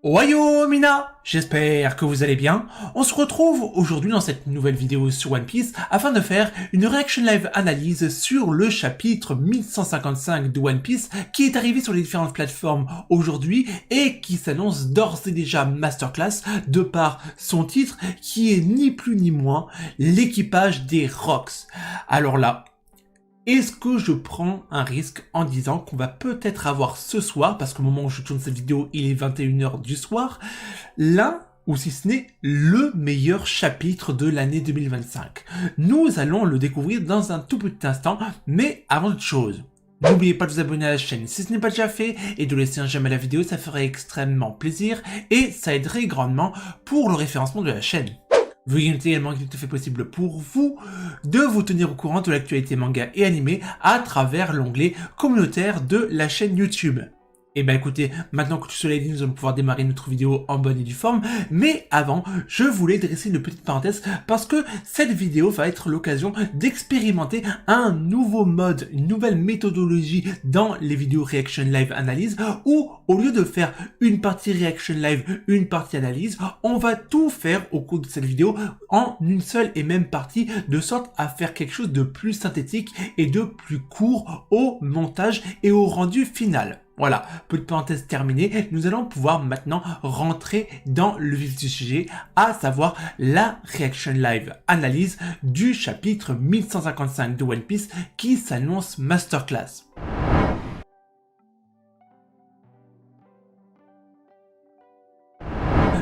Oyo Mina, j'espère que vous allez bien. On se retrouve aujourd'hui dans cette nouvelle vidéo sur One Piece afin de faire une reaction live analyse sur le chapitre 1155 de One Piece qui est arrivé sur les différentes plateformes aujourd'hui et qui s'annonce d'ores et déjà masterclass de par son titre qui est ni plus ni moins l'équipage des Rocks. Alors là, est-ce que je prends un risque en disant qu'on va peut-être avoir ce soir, parce qu'au moment où je tourne cette vidéo, il est 21h du soir, l'un, ou si ce n'est le meilleur chapitre de l'année 2025. Nous allons le découvrir dans un tout petit instant, mais avant toute chose, n'oubliez pas de vous abonner à la chaîne si ce n'est pas déjà fait, et de laisser un j'aime à la vidéo, ça ferait extrêmement plaisir, et ça aiderait grandement pour le référencement de la chaîne. Veuillez noter également qu'il est tout à fait possible pour vous de vous tenir au courant de l'actualité manga et animé à travers l'onglet communautaire de la chaîne YouTube. Et ben écoutez, maintenant que tout cela est dit, nous allons pouvoir démarrer notre vidéo en bonne et due forme, mais avant, je voulais dresser une petite parenthèse parce que cette vidéo va être l'occasion d'expérimenter un nouveau mode, une nouvelle méthodologie dans les vidéos Reaction Live Analyse, où au lieu de faire une partie Reaction Live, une partie analyse, on va tout faire au cours de cette vidéo en une seule et même partie, de sorte à faire quelque chose de plus synthétique et de plus court au montage et au rendu final. Voilà, petite parenthèse terminée, nous allons pouvoir maintenant rentrer dans le vif du sujet, à savoir la Reaction Live analyse du chapitre 1155 de One Piece qui s'annonce masterclass.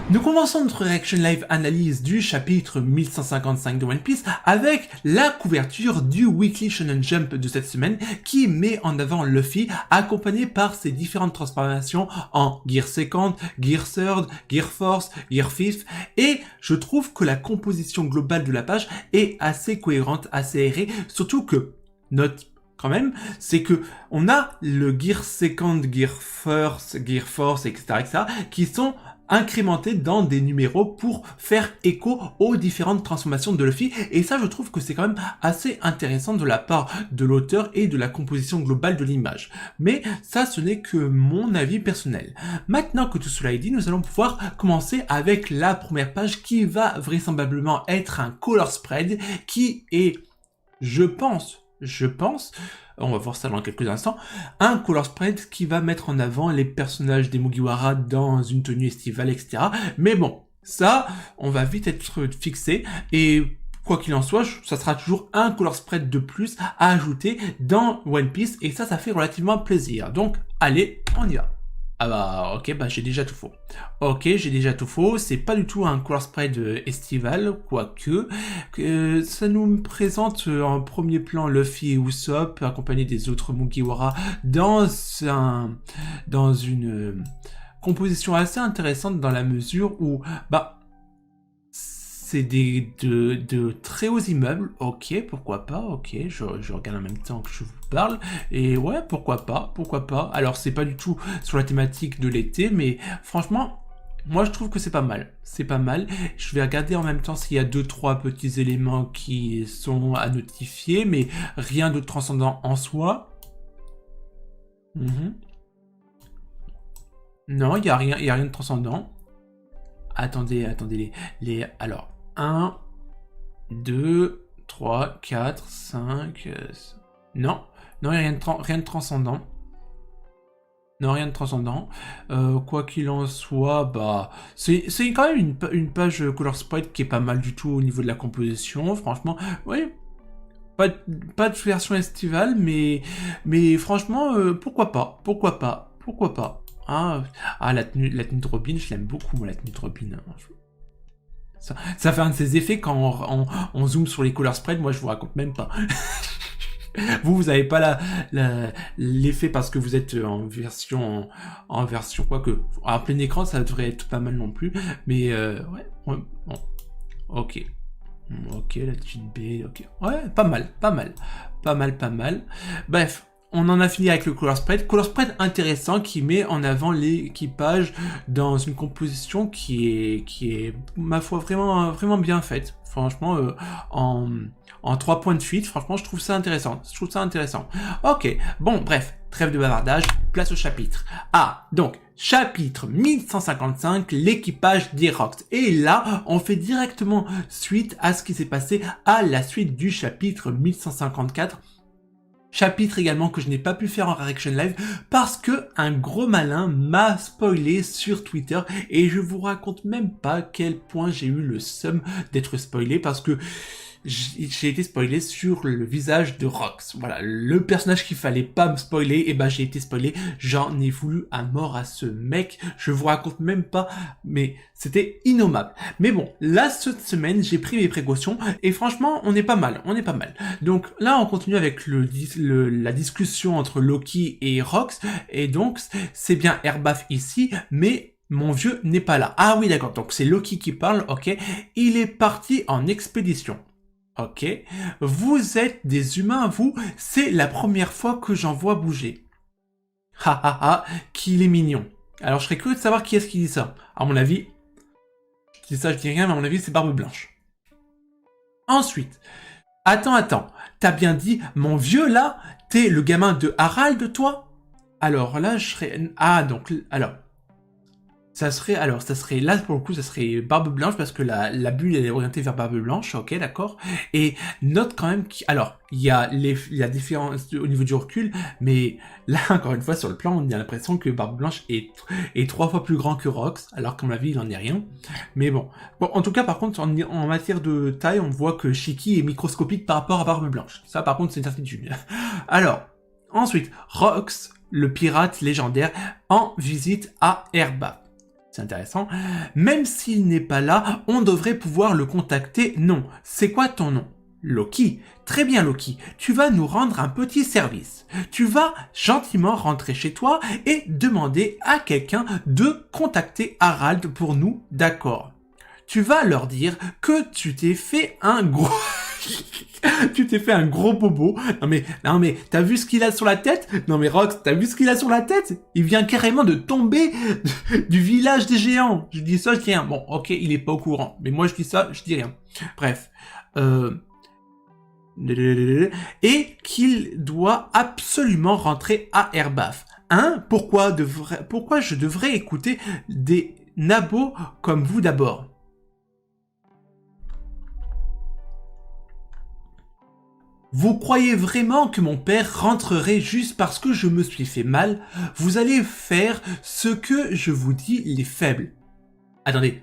Nous commençons notre Reaction Live analyse du chapitre 1155 de One Piece avec la couverture du Weekly Shonen Jump de cette semaine qui met en avant Luffy accompagné par ses différentes transformations en Gear Second, Gear Third, Gear Fourth, Gear Fifth, et je trouve que la composition globale de la page est assez cohérente, assez aérée, surtout que, note quand même, c'est que on a le Gear Second, Gear First, Gear Fourth, etc., qui sont incrémentés dans des numéros pour faire écho aux différentes transformations de Luffy, et ça je trouve que c'est quand même assez intéressant de la part de l'auteur et de la composition globale de l'image. Mais ça, ce n'est que mon avis personnel. Maintenant que tout cela est dit, nous allons pouvoir commencer avec la première page qui va vraisemblablement être un color spread qui est, je pense, on va voir ça dans quelques instants, un color spread qui va mettre en avant les personnages des Mugiwara dans une tenue estivale, etc. Mais bon, ça, on va vite être fixé, et quoi qu'il en soit, ça sera toujours un color spread de plus à ajouter dans One Piece, et ça fait relativement plaisir. Donc, allez, on y va. Ah bah ok, bah j'ai déjà tout faux. Ok, j'ai déjà tout faux, c'est pas du tout un color spread estival, quoique. Ça nous présente en premier plan Luffy et Usopp, accompagnés des autres Mugiwara, dans une composition assez intéressante dans la mesure où, bah, c'est de très hauts immeubles, ok, pourquoi pas, ok, je regarde en même temps que je vous parle, et ouais, pourquoi pas. Alors c'est pas du tout sur la thématique de l'été, mais franchement, moi je trouve que c'est pas mal, je vais regarder en même temps s'il y a 2-3 petits éléments qui sont à notifier, mais rien de transcendant en soi. Non, il y a rien de transcendant. Attendez, alors, 1, 2, 3, 4, 5... Non, il n'y a rien de transcendant. Non, rien de transcendant. Quoi qu'il en soit, bah... C'est quand même une page color sprite qui est pas mal du tout au niveau de la composition, franchement. Oui, pas de version estivale, mais franchement, pourquoi pas. Ah, la tenue de Robin, je l'aime beaucoup, moi, la tenue de Robin. Ça fait un de ces effets quand on zoome sur les color spread, moi je vous raconte même pas. Vous avez pas l'effet parce que vous êtes en version quoique en plein écran, ça devrait être pas mal non plus, mais ouais, bon, ok, la petite B, ok, ouais, pas mal. Bref, on en a fini avec le color spread. Color spread intéressant qui met en avant l'équipage dans une composition qui est ma foi vraiment bien faite. Franchement, en 3 points de suite, franchement, je trouve ça intéressant. Ok, bon, bref, trêve de bavardage, place au chapitre. Ah, donc, chapitre 1155, l'équipage des Rox. Et là, on fait directement suite à ce qui s'est passé à la suite du chapitre 1154. Chapitre également que je n'ai pas pu faire en Reaction Live parce que un gros malin m'a spoilé sur Twitter et je vous raconte même pas quel point j'ai eu le seum d'être spoilé parce que j'ai été spoilé sur le visage de Rox. Voilà, le personnage qu'il fallait pas me spoiler, et ben j'ai été spoilé. J'en ai voulu à mort à ce mec. Je vous raconte même pas, mais c'était innommable. Mais bon, là cette semaine j'ai pris mes précautions et franchement on est pas mal, Donc là on continue avec la discussion entre Loki et Rox et donc c'est bien Airbaf ici, mais mon vieux n'est pas là. Ah oui d'accord, donc c'est Loki qui parle, ok. Il est parti en expédition. Ok, vous êtes des humains, vous, c'est la première fois que j'en vois bouger. Ha ha ha, qu'il est mignon. Alors je serais curieux de savoir qui est-ce qui dit ça. À mon avis, je dis rien, mais à mon avis c'est Barbe Blanche. Ensuite, attends, t'as bien dit, mon vieux là, t'es le gamin de Harald, toi? Alors là, je serais... Ah, donc, alors... Ça serait, là pour le coup, ça serait Barbe Blanche parce que la bulle elle est orientée vers Barbe Blanche, ok, d'accord. Et note quand même alors il y a la différence au niveau du recul, mais là encore une fois sur le plan, on a l'impression que Barbe Blanche est 3 fois plus grand que Rox, alors qu'à mon avis il en est rien. Mais bon, en tout cas par contre en matière de taille, on voit que Shiki est microscopique par rapport à Barbe Blanche. Ça par contre c'est une certitude. Alors ensuite, Rox, le pirate légendaire, en visite à Airbaf. C'est intéressant. Même s'il n'est pas là, on devrait pouvoir le contacter. Non. C'est quoi ton nom? Loki. Très bien Loki. Tu vas nous rendre un petit service. Tu vas gentiment rentrer chez toi et demander à quelqu'un de contacter Harald pour nous. D'accord. Tu vas leur dire que tu t'es fait un gros... tu t'es fait un gros bobo. Non mais, t'as vu ce qu'il a sur la tête? Non mais Rox, t'as vu ce qu'il a sur la tête? Il vient carrément de tomber du village des géants. Je dis ça, je dis rien. Bon, ok, il est pas au courant. Mais moi je dis ça, je dis rien. Bref. Et qu'il doit absolument rentrer à Airbaf. Hein? Pourquoi je devrais écouter des nabos comme vous d'abord? Vous croyez vraiment que mon père rentrerait juste parce que je me suis fait mal? Vous allez faire ce que je vous dis, les faibles. Attendez,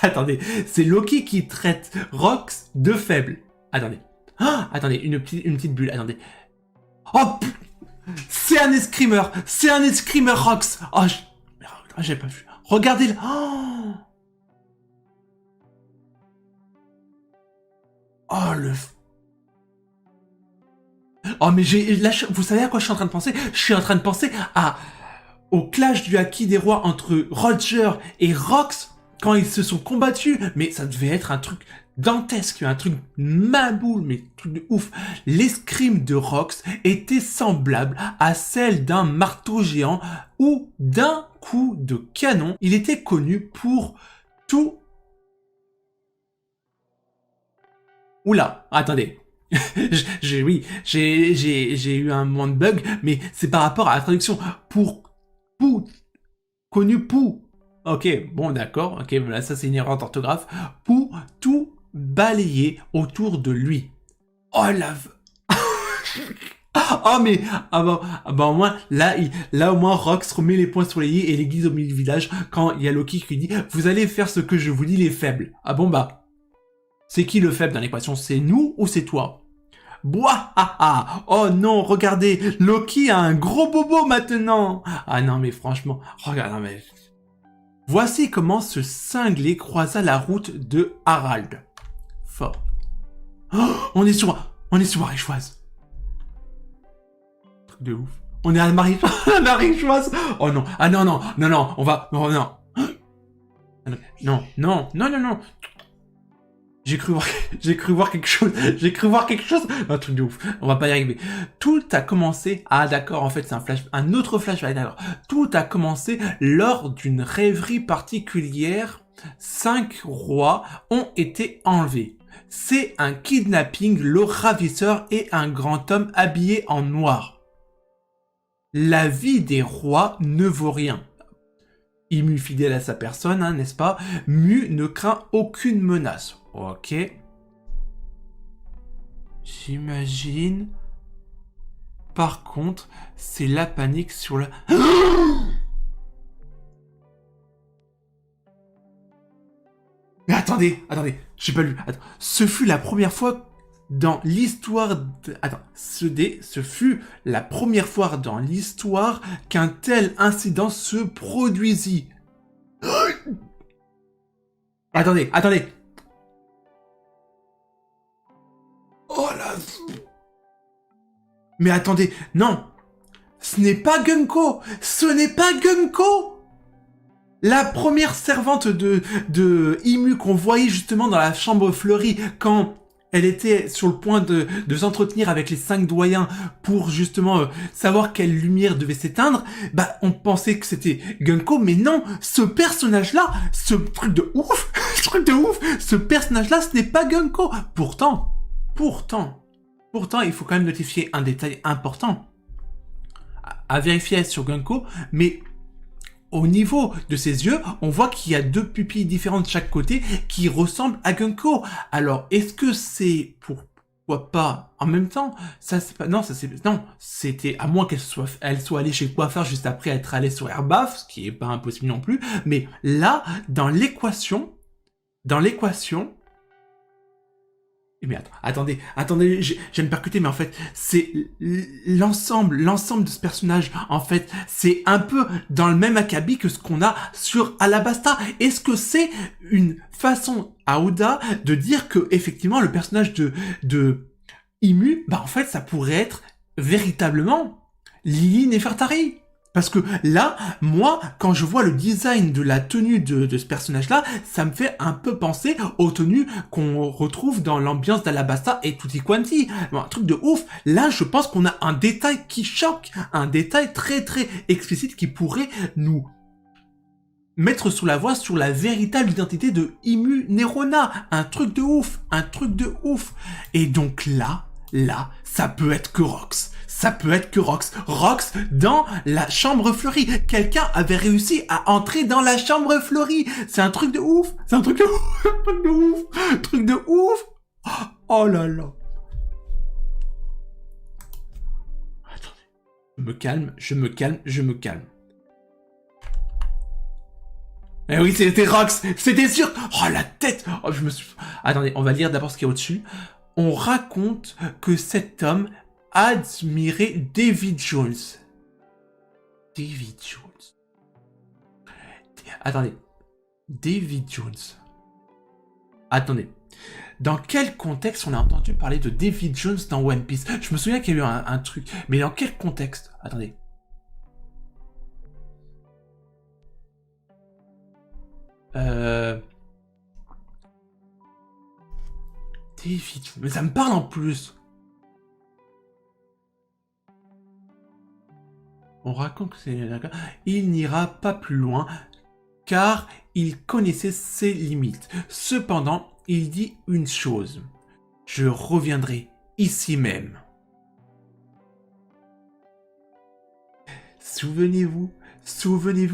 attendez, c'est Loki qui traite Rox de faible. Attendez, attendez, une petite bulle, attendez. Oh, c'est un escrimeur Rox. Oh, j'ai pas vu. Regardez le... Oh, le... Oh mais vous savez à quoi je suis en train de penser? Je suis en train de penser au clash du Haki des Rois entre Roger et Rox quand ils se sont combattus. Mais ça devait être un truc dantesque, un truc maboule, mais truc de ouf. L'escrime de Rox était semblable à celle d'un marteau géant ou d'un coup de canon. Il était connu pour tout... Oula, attendez. J'ai eu un moment de bug, mais c'est par rapport à la traduction. Connu pour. Ok, bon d'accord, ok, voilà, ça c'est une erreur d'orthographe. Pour tout balayer autour de lui. Oh la... Oh mais, au moins, là au moins Rox remet les points sur les i et les guise au milieu du village quand il y a Loki qui dit « Vous allez faire ce que je vous dis les faibles ». Ah bon bah, c'est qui le faible dans l'équation? C'est nous ou c'est toi? Bois, oh non, regardez, Loki a un gros bobo maintenant. Ah non, mais franchement, regarde, non mais... Voici comment ce cinglé croisa la route de Harald. Fort. Oh, on est sur Maréchoise. Truc de ouf. On est à Maréchoise. Oh non, ah non, on va... Oh non. Non. J'ai cru voir, j'ai cru voir quelque chose. J'ai cru voir quelque chose. Un truc de ouf. On va pas y arriver. Tout a commencé. Ah d'accord. En fait, c'est un autre flashback. D'accord. Tout a commencé lors d'une rêverie particulière. 5 rois ont été enlevés. C'est un kidnapping. Le ravisseur est un grand homme habillé en noir. La vie des rois ne vaut rien. Imu fidèle à sa personne, hein, n'est-ce pas? Mu ne craint aucune menace. Ok. J'imagine. Par contre, c'est la panique sur la... Mais attendez, j'ai pas lu. Attends. Ce fut la première fois dans l'histoire... Attends, ce fut la première fois dans l'histoire qu'un tel incident se produisit. Attendez. Oh la... Mais attendez, non. Ce n'est pas Gunko. La première servante de Imu qu'on voyait justement dans la chambre fleurie quand elle était sur le point de s'entretenir avec les 5 doyens pour justement savoir quelle lumière devait s'éteindre, bah on pensait que c'était Gunko, mais non, ce personnage-là, ce truc de ouf, ce personnage-là, ce n'est pas Gunko. Pourtant, il faut quand même notifier un détail important à vérifier sur Gunko, mais au niveau de ses yeux, on voit qu'il y a 2 pupilles différentes de chaque côté qui ressemblent à Gunko. Alors, est-ce que c'est pourquoi pas en même temps? Ça, c'est pas, non, c'était à moins elle soit allée chez le coiffeur juste après être allée sur Airbaf, ce qui est pas impossible non plus. Mais là, dans l'équation, mais attendez, je viens de percuter, mais en fait, c'est l'ensemble de ce personnage, en fait, c'est un peu dans le même acabit que ce qu'on a sur Alabasta. Est-ce que c'est une façon à Oda de dire que, effectivement, le personnage de Imu, bah, en fait, ça pourrait être véritablement Lily Nefertari? Parce que là, moi, quand je vois le design de la tenue de ce personnage-là, ça me fait un peu penser aux tenues qu'on retrouve dans l'ambiance d'Alabasta et Tutti Quanti. Bon, un truc de ouf. Là, je pense qu'on a un détail qui choque, un détail très très explicite qui pourrait nous mettre sous la voie sur la véritable identité de Imu Nerona. Un truc de ouf. Et donc là, ça peut être que Rox. Rox dans la chambre fleurie. Quelqu'un avait réussi à entrer dans la chambre fleurie. C'est un truc de ouf. Oh là là. Attendez. Je me calme. Eh oui, c'était Rox. C'était sûr. Oh la tête. Oh, Attendez, on va lire d'abord ce qu'il y a au-dessus. On raconte que cet homme admirait David Jones. Attendez. David Jones. Attendez. Dans quel contexte on a entendu parler de David Jones dans One Piece? Je me souviens qu'il y a eu un truc. Mais dans quel contexte? Attendez. David Jones. Mais ça me parle en plus. On raconte que c'est... Il n'ira pas plus loin, car il connaissait ses limites. Cependant, il dit une chose. Je reviendrai ici même. Souvenez-vous,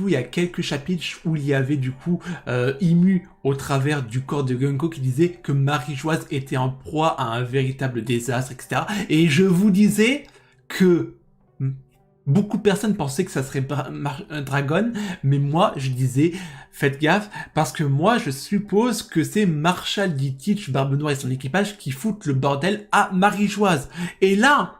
il y a quelques chapitres où il y avait du coup Imu au travers du corps de Gunko qui disait que Marie-Joise était en proie à un véritable désastre, etc. Et je vous disais que beaucoup de personnes pensaient que ça serait Dragon, mais moi je disais faites gaffe parce que moi je suppose que c'est Marshall D-Teach, Barbe Noire et son équipage qui foutent le bordel à Marie-Joise. Et là,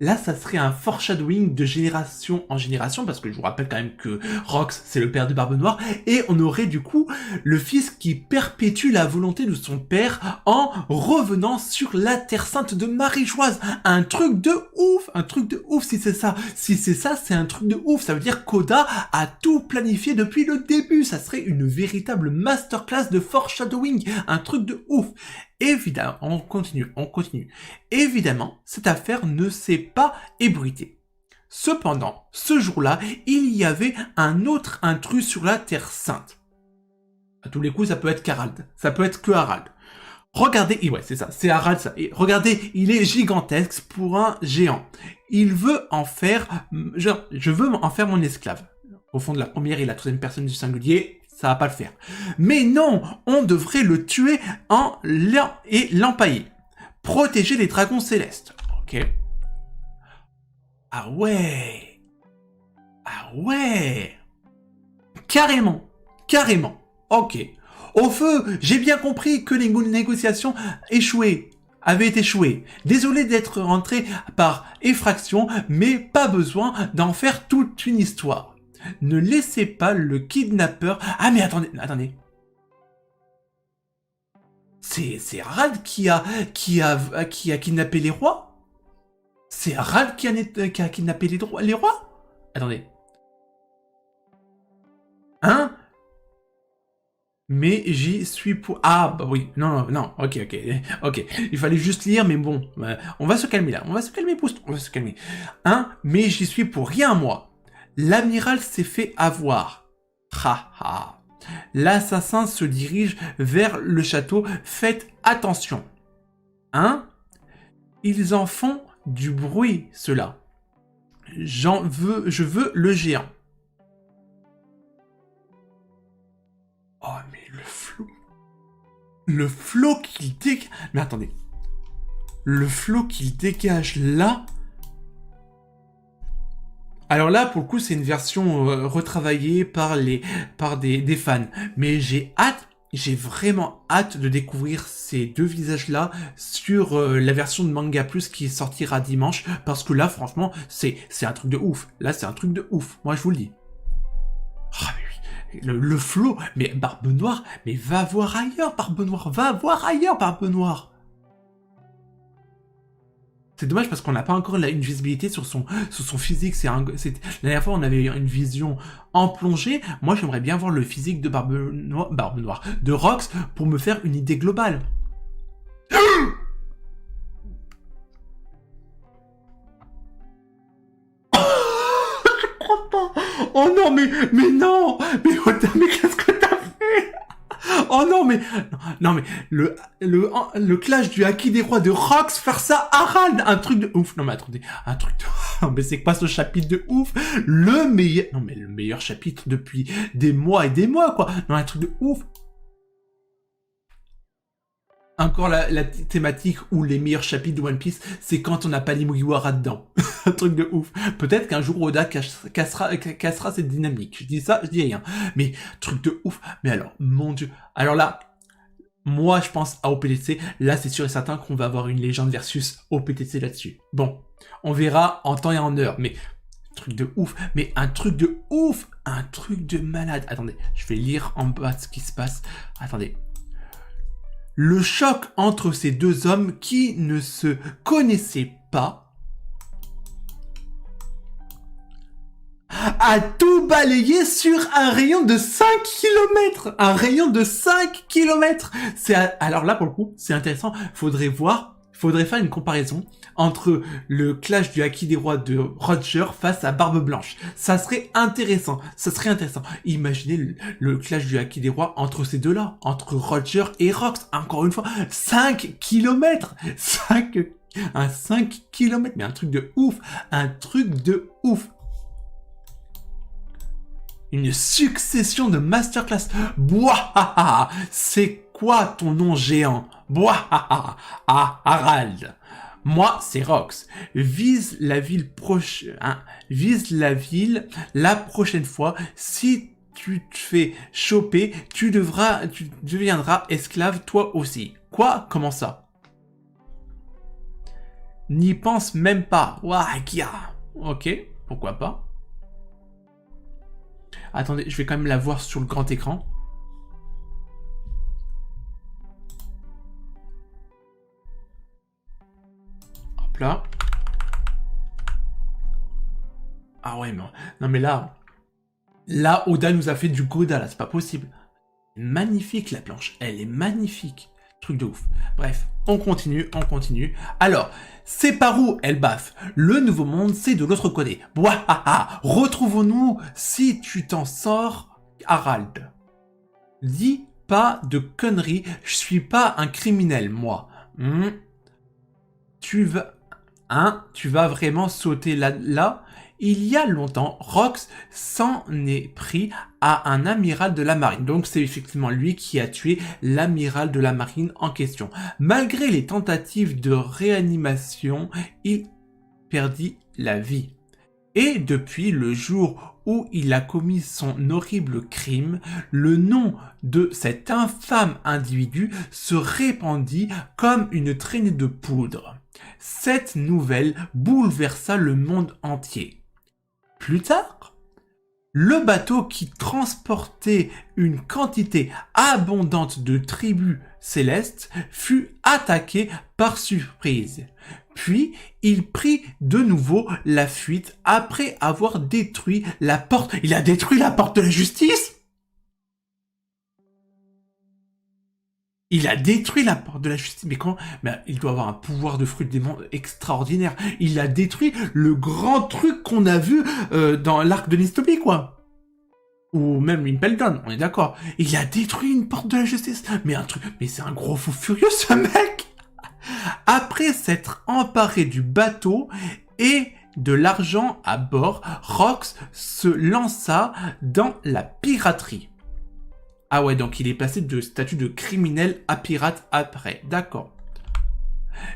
Là, ça serait un foreshadowing de génération en génération, parce que je vous rappelle quand même que Rox, c'est le père de Barbe Noire, et on aurait du coup le fils qui perpétue la volonté de son père en revenant sur la Terre Sainte de Marie-Joise. Un truc de ouf si c'est ça. Si c'est ça, c'est un truc de ouf. Ça veut dire qu'Oda a tout planifié depuis le début. Ça serait une véritable masterclass de foreshadowing. Un truc de ouf. Évidemment, on continue. Évidemment, cette affaire ne s'est pas ébruitée. Cependant, ce jour-là, il y avait un autre intrus sur la Terre Sainte. À tous les coups, ça peut être qu'Harald. Ça peut être que Harald. Regardez, ouais, c'est ça, c'est Harald ça. Et regardez, il est gigantesque pour un géant. Il veut en faire, je veux en faire mon esclave. Au fond de la première et la troisième personne du singulier, ça va pas le faire. Mais non, on devrait le tuer et l'empailler. Protéger les dragons célestes. Ok. Ah ouais. Carrément. Ok. Au feu, j'ai bien compris que les négociations avaient échoué. Désolé d'être rentré par effraction, mais pas besoin d'en faire toute une histoire. Ne laissez pas le kidnappeur... Ah mais attendez. C'est Harald qui a kidnappé les rois? C'est Harald qui a kidnappé les rois? Attendez. Hein? Mais j'y suis pour... Ah, bah oui, non, ok. Il fallait juste lire, mais bon, on va se calmer là. On va se calmer. Hein? Mais j'y suis pour rien, moi. L'amiral s'est fait avoir. Ha. L'assassin se dirige vers le château. Faites attention. Hein? Ils en font du bruit, ceux-là. Je veux le géant. Oh, mais le flot qu'il dégage... Mais attendez. Le flot qu'il dégage là... Alors là, pour le coup, c'est une version retravaillée par des fans. Mais j'ai vraiment hâte de découvrir ces deux visages-là sur la version de Manga Plus qui sortira dimanche. Parce que là, franchement, c'est un truc de ouf. Là, c'est un truc de ouf. Moi, je vous le dis. Ah, mais oui. Le flow. Mais Barbe Noire, mais va voir ailleurs, Barbe Noire. C'est dommage parce qu'on n'a pas encore une visibilité sur son physique. La dernière fois, on avait une vision en plongée. Moi, j'aimerais bien voir le physique de Barbe Noire, de Rox, pour me faire une idée globale. Je crois pas. Oh non, mais non. Mais qu'est-ce que t'as fait? Oh non mais le clash du Haki des Rois de Rox faire ça à Harald, un truc de ouf. Non mais attendez, un truc de non, mais c'est quoi ce chapitre de ouf? Le meilleur chapitre depuis des mois et des mois quoi. Non, un truc de ouf. Encore la thématique où les meilleurs chapitres de One Piece, c'est quand on n'a pas les Mugiwara dedans. Un truc de ouf. Peut-être qu'un jour Oda cassera cette dynamique. Je dis ça, je dis rien. Mais truc de ouf. Mais alors, mon dieu. Alors là, moi je pense à OPTC. Là, c'est sûr et certain qu'on va avoir une légende versus OPTC là-dessus. Bon, on verra en temps et en heure. Mais truc de ouf. Mais un truc de ouf. Un truc de malade. Attendez, je vais lire en bas ce qui se passe. Attendez. Le choc entre ces deux hommes qui ne se connaissaient pas a tout balayé sur un rayon de 5 km. Un rayon de 5 km. Alors là, pour le coup, c'est intéressant. Faudrait faire une comparaison entre le clash du Haki des Rois de Roger face à Barbe Blanche. Ça serait intéressant. Imaginez le clash du Haki des Rois entre ces deux-là, entre Roger et Rox. Encore une fois, 5 km. 5 km. Mais un truc de ouf. Une succession de masterclass. Bouah, c'est quoi ton nom géant? Bouah, Harald. Moi, c'est Rox. Vise la ville la prochaine fois. Si tu te fais choper, tu deviendras esclave toi aussi. Quoi? Comment ça? N'y pense même pas. Ouah, Kia. Ok, pourquoi pas. Attendez, je vais quand même la voir sur le grand écran. Hop là. Ah ouais, non mais là... Là, Oda nous a fait du Goda, là, c'est pas possible. Magnifique la planche, elle est magnifique. Truc de ouf. Bref, on continue, on continue. Alors, c'est par où elle baffe? Le nouveau monde, c'est de l'autre côté. Bouahaha, retrouvons-nous si tu t'en sors, Harald. Dis pas de conneries, je suis pas un criminel, moi. Tu vas vraiment sauter là? Il y a longtemps, Rox s'en est pris à un amiral de la marine. Donc c'est effectivement lui qui a tué l'amiral de la marine en question. Malgré les tentatives de réanimation, il perdit la vie. Et depuis le jour où il a commis son horrible crime, le nom de cet infâme individu se répandit comme une traînée de poudre. Cette nouvelle bouleversa le monde entier. Plus tard, le bateau qui transportait une quantité abondante de tribus célestes fut attaqué par surprise. Puis, il prit de nouveau la fuite après avoir détruit la porte. Il a détruit la porte de la justice? Il a détruit la porte de la justice. Mais comment? Mais il doit avoir un pouvoir de fruit de démon extraordinaire. Il a détruit le grand truc qu'on a vu dans l'arc de Nistopie, quoi. Ou même Impel Down, on est d'accord. Il a détruit une porte de la justice. Mais c'est un gros fou furieux, ce mec. Après s'être emparé du bateau et de l'argent à bord, Rox se lança dans la piraterie. Ah ouais, donc il est passé de statut de criminel à pirate après. D'accord.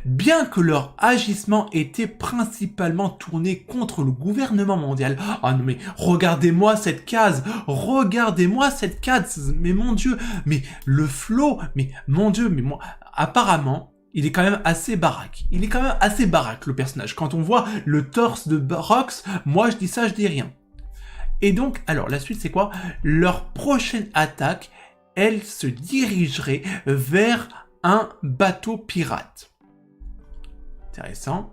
Bien que leur agissement était principalement tourné contre le gouvernement mondial. Ah non mais regardez-moi cette case. Regardez-moi cette case. Mais mon Dieu. Mais le flow. Mais mon Dieu. Mais moi. Apparemment, il est quand même assez baraque. Il est quand même assez baraque le personnage. Quand on voit le torse de Rox, moi je dis ça, je dis rien. Et donc, alors, la suite, c'est quoi? Leur prochaine attaque, elle se dirigerait vers un bateau pirate. Intéressant.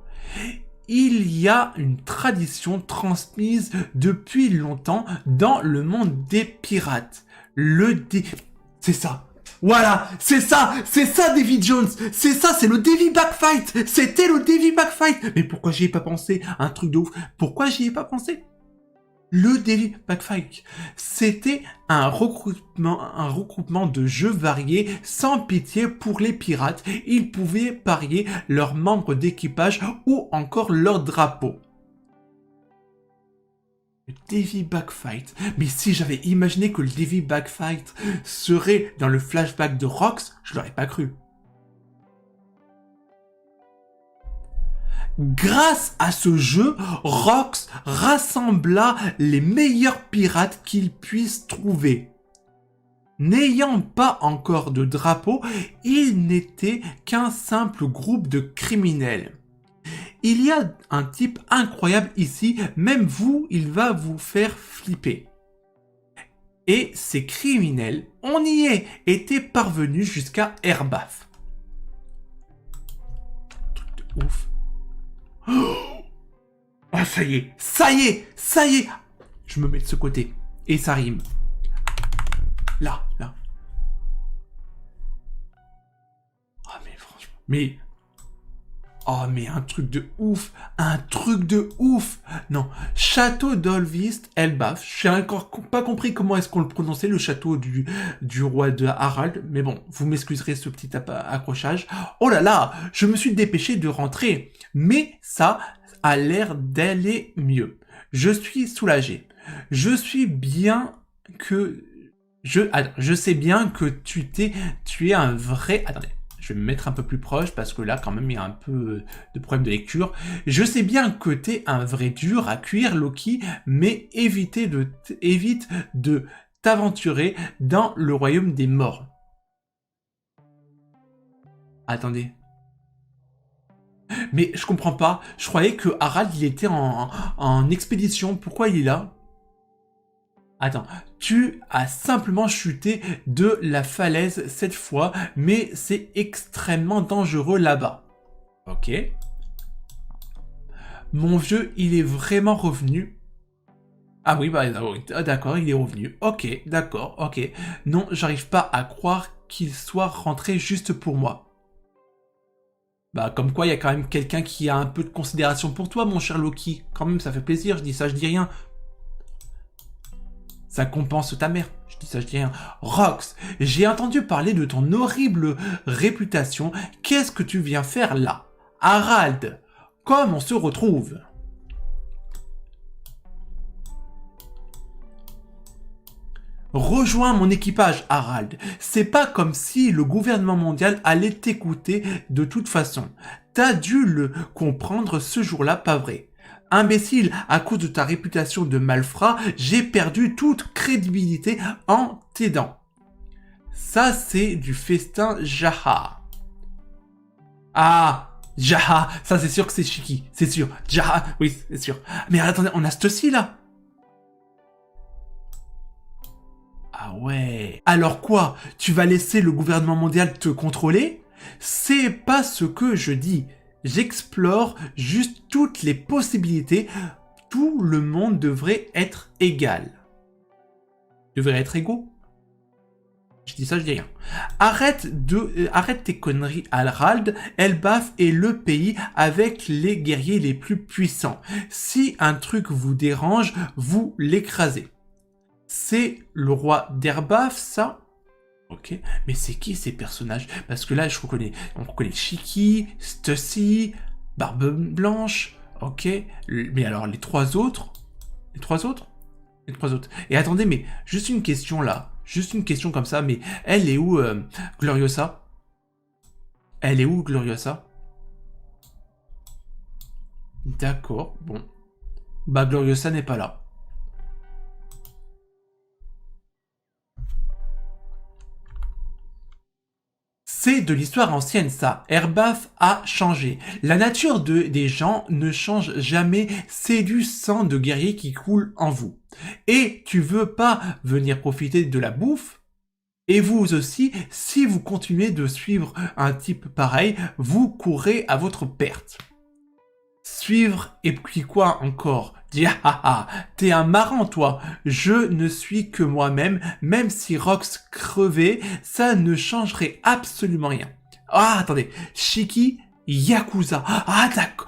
Il y a une tradition transmise depuis longtemps dans le monde des pirates. C'est ça. Voilà, c'est ça, Davy Jones, c'est ça, c'est le Davy Backfight, c'était le Davy Backfight. Mais pourquoi j'y ai pas pensé? Un truc de ouf. Pourquoi j'y ai pas pensé? Le Davy Backfight, c'était un regroupement de jeux variés sans pitié pour les pirates. Ils pouvaient parier leurs membres d'équipage ou encore leur drapeau. Le Davy Backfight. Mais si j'avais imaginé que le Davy Backfight serait dans le flashback de Rox, je l'aurais pas cru. Grâce à ce jeu, Rox rassembla les meilleurs pirates qu'il puisse trouver. N'ayant pas encore de drapeau, il n'était qu'un simple groupe de criminels. Il y a un type incroyable ici, même vous, il va vous faire flipper. Et ces criminels, on y est, étaient parvenus jusqu'à Erbaf. Truc de ouf. Ah, ça y est. Je me mets de ce côté. Et ça rime. Là. Ah, mais franchement. Oh, mais un truc de ouf. Non. Château d'Olvist, Elbaf. Je n'ai encore pas compris comment est-ce qu'on le prononçait, le château du roi de Harald. Mais bon, vous m'excuserez ce petit accrochage. Oh là là, je me suis dépêché de rentrer. Mais ça a l'air d'aller mieux. Je suis soulagé. Je sais bien que tu es un vrai... Attendez. Je vais me mettre un peu plus proche parce que là, quand même, il y a un peu de problème de lecture. Je sais bien que t'es un vrai dur à cuire, Loki, mais évite de t'aventurer dans le royaume des morts. Attendez. Mais je comprends pas. Je croyais que Harald, il était en expédition. Pourquoi il est là? Attends, tu as simplement chuté de la falaise cette fois, mais c'est extrêmement dangereux là-bas. Ok. Mon vieux, il est vraiment revenu. Ah oui, bah oui, d'accord, il est revenu. Ok, d'accord, ok. Non, j'arrive pas à croire qu'il soit rentré juste pour moi. Bah, comme quoi, il y a quand même quelqu'un qui a un peu de considération pour toi, mon cher Loki. Quand même, ça fait plaisir, je dis ça, je dis rien. Ça compense ta mère. Je dis ça, je dis rien. Rox, j'ai entendu parler de ton horrible réputation. Qu'est-ce que tu viens faire là? Harald, comme on se retrouve? Rejoins mon équipage, Harald. C'est pas comme si le gouvernement mondial allait t'écouter de toute façon. T'as dû le comprendre ce jour-là, pas vrai? Imbécile, à cause de ta réputation de malfrat, j'ai perdu toute crédibilité en t'aidant. Ça, c'est du festin Jaha. Ah, Jaha, ça c'est sûr que c'est Shiki, c'est sûr. Jaha, oui, c'est sûr. Mais attendez, on a ceci là. Ah ouais. Alors quoi? Tu vas laisser le gouvernement mondial te contrôler? C'est pas ce que je dis. J'explore juste toutes les possibilités. Tout le monde devrait être égal. Devrait être égaux? Je dis ça, je dis rien. Arrête tes conneries, Harald. Elbaf est le pays avec les guerriers les plus puissants. Si un truc vous dérange, vous l'écrasez. C'est le roi d'Erbaf, ça? Ok, mais c'est qui ces personnages? Parce que là, on reconnaît Shiki, Stussy, Barbe Blanche, ok. Mais alors, les trois autres? Les trois autres? Les trois autres. Et attendez, mais juste une question là. Juste une question comme ça, mais elle est où, Gloriosa? Elle est où, Gloriosa? D'accord, bon. Bah, Gloriosa n'est pas là. C'est de l'histoire ancienne, ça. Erbaf a changé. La nature des gens ne change jamais. C'est du sang de guerrier qui coule en vous. Et tu veux pas venir profiter de la bouffe? Et vous aussi, si vous continuez de suivre un type pareil, vous courez à votre perte. Suivre et puis quoi encore? Dire ah ah, t'es un marrant toi, je ne suis que moi-même, même si Rox crevait, ça ne changerait absolument rien. Ah attendez, Shiki, Yakuza, ah d'accord,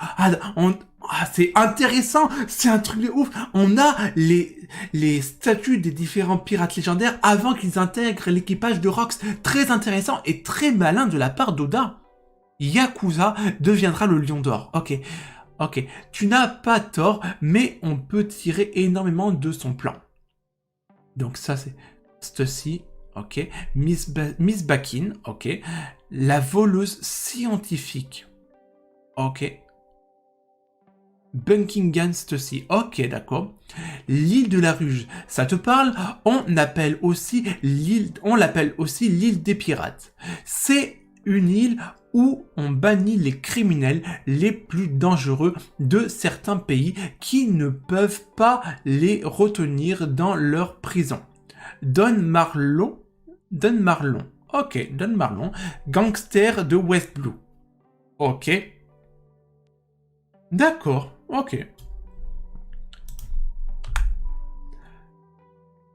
c'est intéressant, c'est un truc de ouf, on a les statuts des différents pirates légendaires avant qu'ils intègrent l'équipage de Rox, très intéressant et très malin de la part d'Oda. Yakuza deviendra le lion d'or, ok. Ok, tu n'as pas tort, mais on peut tirer énormément de son plan. Donc ça c'est Stussy, ok. Miss Bakin, ok. La voleuse scientifique, ok. Buckingham Stussy, ok d'accord. L'île de la Ruge, ça te parle? On l'appelle aussi l'île des pirates. C'est une île où on bannit les criminels les plus dangereux de certains pays qui ne peuvent pas les retenir dans leur prison. Don Marlon, ok, Don Marlon, gangster de West Blue. Ok. D'accord, ok.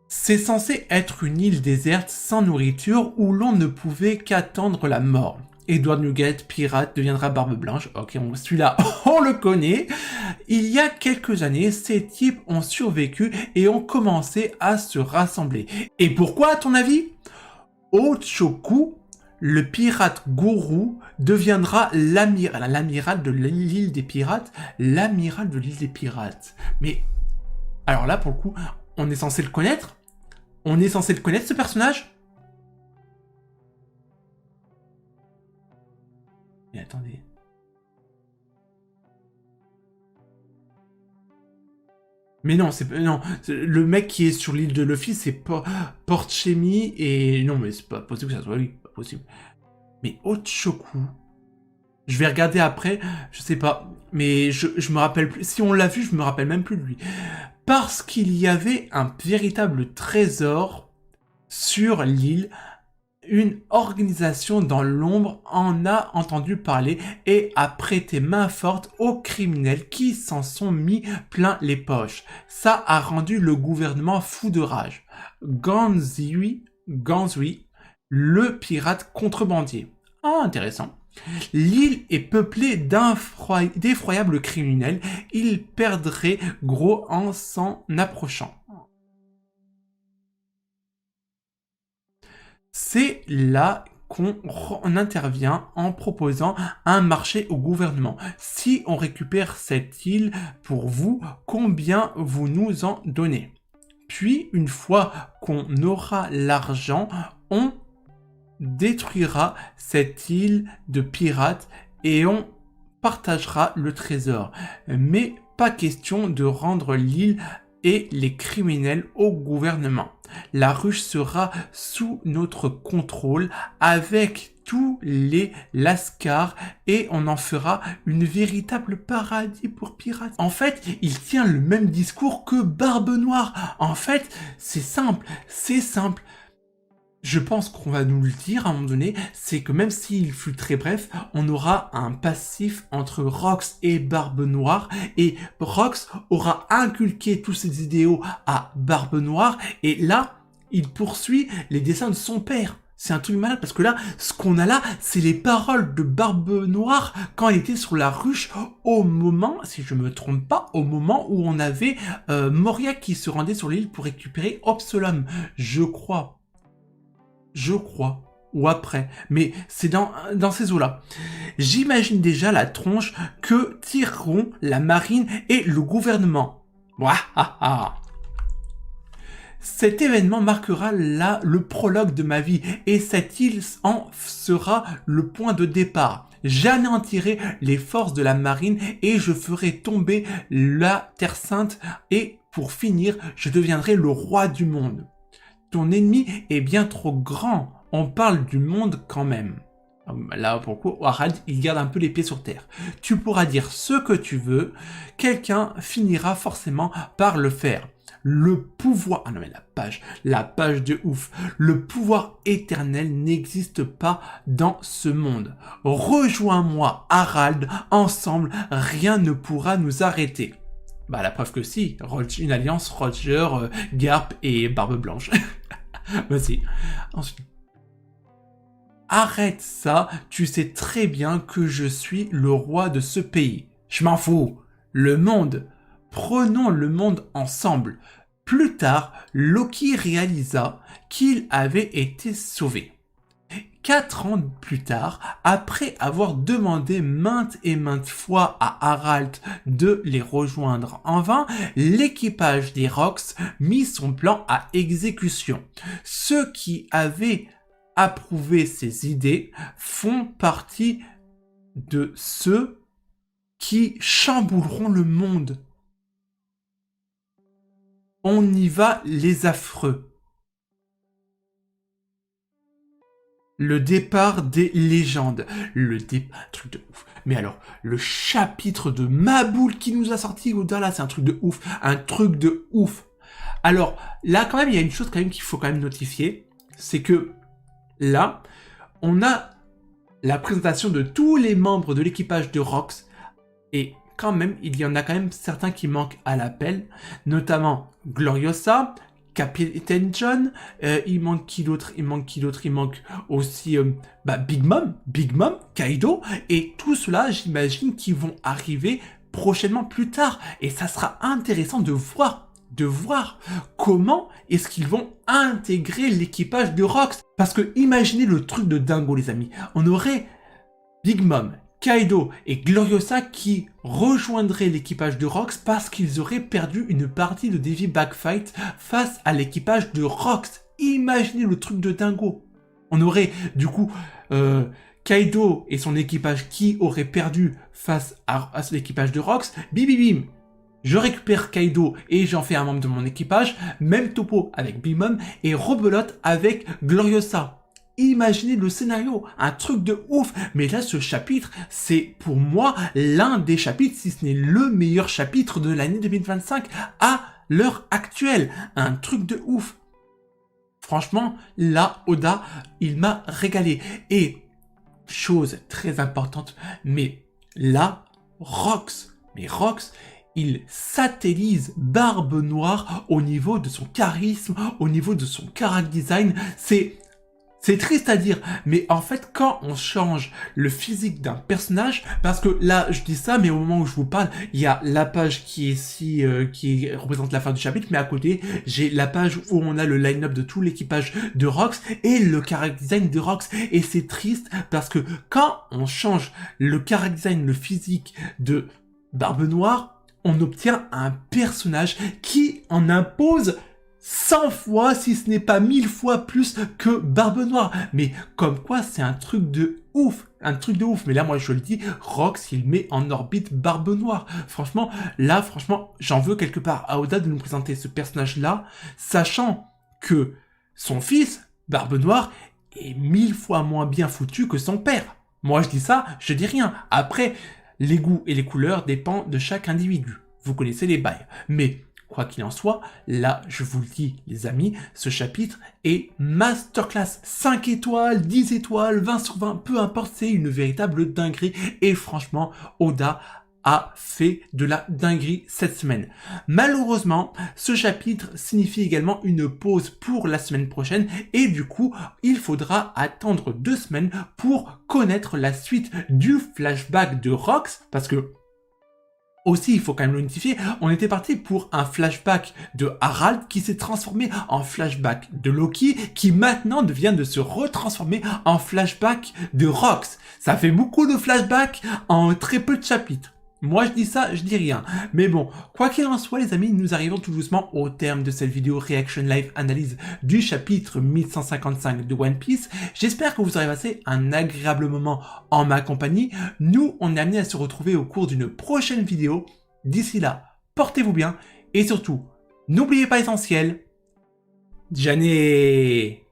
C'est censé être une île déserte sans nourriture où l'on ne pouvait qu'attendre la mort. Edward Nugget, pirate, deviendra Barbe Blanche. Ok, celui-là, on le connaît. Il y a quelques années, ces types ont survécu et ont commencé à se rassembler. Et pourquoi, à ton avis? Ochoku, le pirate gourou, deviendra l'amiral de l'île des pirates. L'amiral de l'île des pirates. Mais, alors là, pour le coup, on est censé le connaître? On est censé le connaître, ce personnage? Mais attendez. Mais non, le mec qui est sur l'île de Luffy, c'est Portchemi et non, mais c'est pas possible que ça soit lui, pas possible. Mais Ochoku, Je vais regarder après, je sais pas, mais je me rappelle plus. Si on l'a vu, je me rappelle même plus de lui. Parce qu'il y avait un véritable trésor sur l'île. Une organisation dans l'ombre en a entendu parler et a prêté main forte aux criminels qui s'en sont mis plein les poches. Ça a rendu le gouvernement fou de rage. Gansui, le pirate contrebandier. Ah, intéressant. L'île est peuplée d'effroyables criminels. Ils perdraient gros en s'en approchant. C'est là qu'on intervient en proposant un marché au gouvernement. Si on récupère cette île pour vous, combien vous nous en donnez? Puis, une fois qu'on aura l'argent, on détruira cette île de pirates et on partagera le trésor. Mais pas question de rendre l'île et les criminels au gouvernement. La ruche sera sous notre contrôle avec tous les lascars et on en fera une véritable paradis pour pirates. En fait, il tient le même discours que Barbe Noire. En fait, c'est simple. Je pense qu'on va nous le dire à un moment donné, c'est que même s'il fut très bref, on aura un passif entre Rox et Barbe Noire, et Rox aura inculqué tous ses idéaux à Barbe Noire, et là, il poursuit les dessins de son père. C'est un truc malade, parce que là, ce qu'on a là, c'est les paroles de Barbe Noire quand il était sur la ruche au moment, si je me trompe pas, au moment où on avait Moria qui se rendait sur l'île pour récupérer Obsolum, je crois, ou après, mais c'est dans ces eaux-là. J'imagine déjà la tronche que tireront la marine et le gouvernement. Wahaha. Cet événement marquera là le prologue de ma vie et cette île en sera le point de départ. J'anéantirai les forces de la marine et je ferai tomber la Terre Sainte et pour finir, je deviendrai le roi du monde. Ton ennemi est bien trop grand. On parle du monde quand même. Là, pourquoi Harald, il garde un peu les pieds sur terre. Tu pourras dire ce que tu veux. Quelqu'un finira forcément par le faire. Le pouvoir... Ah non mais la page de ouf. Le pouvoir éternel n'existe pas dans ce monde. Rejoins-moi, Harald. Ensemble, rien ne pourra nous arrêter. Bah la preuve que si. Une alliance Roger, Garp et Barbe Blanche. Vas-y. Ensuite. Arrête ça, tu sais très bien que je suis le roi de ce pays. Je m'en fous. Le monde. Prenons le monde ensemble. Plus tard, Loki réalisa qu'il avait été sauvé. 4 ans plus tard, après avoir demandé maintes et maintes fois à Harald de les rejoindre en vain, l'équipage des Rox mit son plan à exécution. Ceux qui avaient approuvé ces idées font partie de ceux qui chambouleront le monde. On y va les affreux. Le départ des légendes. Truc de ouf. Mais alors, le chapitre de Maboul qui nous a sorti au-delà, c'est un truc de ouf. Un truc de ouf. Alors, là, quand même, il y a une chose quand même qu'il faut quand même notifier. C'est que, là, on a la présentation de tous les membres de l'équipage de Rox. Et quand même, il y en a quand même certains qui manquent à l'appel. Notamment Gloriosa, Capitaine John, il manque qui d'autre? Il manque aussi Big Mom, Kaido, et tout cela, j'imagine qu'ils vont arriver prochainement plus tard. Et ça sera intéressant de voir comment est-ce qu'ils vont intégrer l'équipage de Rox. Parce que imaginez le truc de dingo, les amis. On aurait Big Mom, Kaido et Gloriosa qui rejoindraient l'équipage de Rox parce qu'ils auraient perdu une partie de Davy Backfight face à l'équipage de Rox. Imaginez le truc de dingo. On aurait du coup Kaido et son équipage qui auraient perdu face à l'équipage de Rox. Bim, je récupère Kaido et j'en fais un membre de mon équipage. Même topo avec Big Mom et rebelote avec Gloriosa. imaginez le scénario, un truc de ouf. Mais là, ce chapitre, c'est pour moi l'un des chapitres, si ce n'est le meilleur chapitre de l'année 2025 à l'heure actuelle. Un truc de ouf. Franchement, là, Oda, il m'a régalé. Et, chose très importante, mais là, Rox, il satellise Barbe Noire au niveau de son charisme, au niveau de son character design. C'est triste à dire, mais en fait, quand on change le physique d'un personnage, parce que là, je dis ça, mais au moment où je vous parle, il y a la page qui est ici, qui représente la fin du chapitre, mais à côté, j'ai la page où on a le line-up de tout l'équipage de Rox et le character design de Rox. Et c'est triste parce que quand on change le character design, le physique de Barbe Noire, on obtient un personnage qui en impose 100 fois, si ce n'est pas 1000 fois plus que Barbe Noire. Mais comme quoi, c'est un truc de ouf. Un truc de ouf. Mais là, moi, je le dis, Rox, il met en orbite Barbe Noire. Franchement, là, j'en veux quelque part à Oda de nous présenter ce personnage-là, sachant que son fils, Barbe Noire, est 1000 fois moins bien foutu que son père. Moi, je dis ça, je dis rien. Après, les goûts et les couleurs dépendent de chaque individu. Vous connaissez les bails. Mais quoi qu'il en soit, là, je vous le dis, les amis, ce chapitre est masterclass. 5 étoiles, 10 étoiles, 20 sur 20, peu importe, c'est une véritable dinguerie. Et franchement, Oda a fait de la dinguerie cette semaine. Malheureusement, ce chapitre signifie également une pause pour la semaine prochaine et du coup, il faudra attendre 2 semaines pour connaître la suite du flashback de Rox, parce que aussi, il faut quand même le notifier, on était parti pour un flashback de Harald qui s'est transformé en flashback de Loki qui maintenant vient de se retransformer en flashback de Rox. Ça fait beaucoup de flashbacks en très peu de chapitres. Moi je dis ça, je dis rien. Mais bon, quoi qu'il en soit les amis, nous arrivons tout doucement au terme de cette vidéo Reaction Live Analyse du chapitre 1155 de One Piece. J'espère que vous aurez passé un agréable moment en ma compagnie. Nous, on est amenés à se retrouver au cours d'une prochaine vidéo. D'ici là, portez-vous bien et surtout, n'oubliez pas l'essentiel. Jané.